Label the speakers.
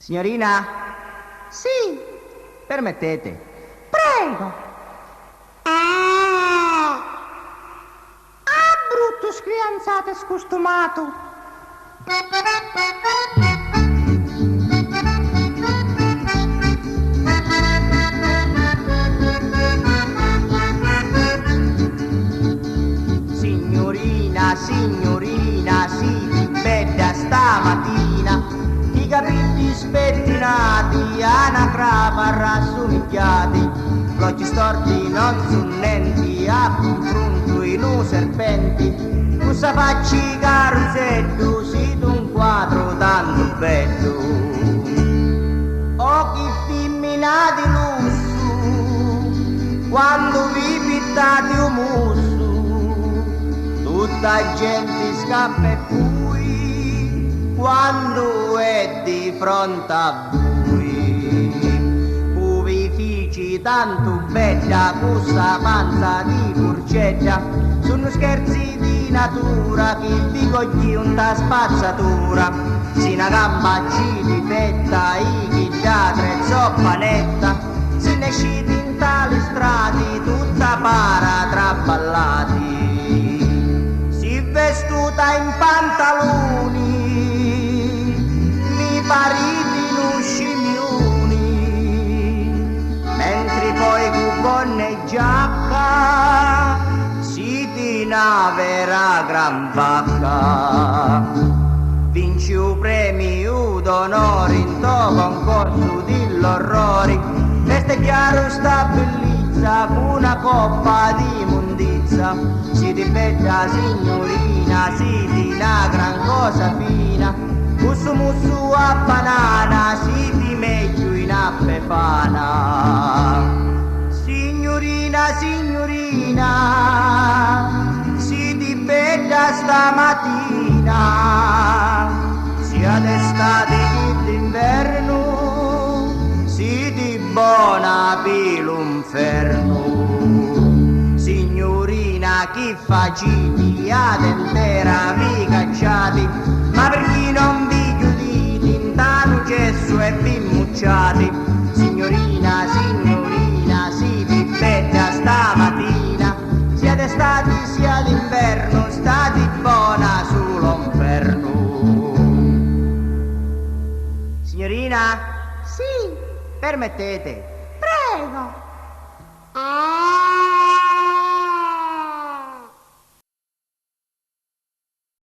Speaker 1: Signorina,
Speaker 2: Sì,
Speaker 1: permettete.
Speaker 2: prego. Ah, brutto scrianzato e scostumato.
Speaker 1: Signorina, signorina, sì, bella stamattina, i capelli spettinati, anagrama rassomigliati, gli occhi storti non sunnenti, a confronto i lu serpenti, cosa facci carosello, siete un quadro tanto bello, occhi femminati lusso, quando vi pittate un muso, tutta gente scappa e poi quando è di fronte a voi. Puvifici tanto bella, questa panza di porcetta, sono scherzi di natura che vi cogli una spazzatura. Si una gamba ci difetta, i chi da tre zoppa netta, se ne sciti in tali strati, tutta para traballati. Vestuta in pantaloni, mi pariti in scimmioni, mentre poi con gonne e giacca si tina vera gran vacca. Vinci un premio d'onore in to concorso dell'orrori, veste chiaro sta bellezza con una coppa di mondizza, si di bella signorina, si di una gran cosa fina, mussu mussu a banana, si di meglio in a befana. Signorina, signorina, si di bella stamattina, sia d'estate che d'inverno, si di buona per l'inferno. Signorina, chi faciti ad intera vi cacciati, ma per chi non vi chiuditi in tano cesso e vi mucciati. Signorina, signorina, si vi bella stamattina, sia d'estate sia d'inverno, stati buona sull'inferno. Signorina,
Speaker 2: Sì,
Speaker 1: permettete.
Speaker 2: prego.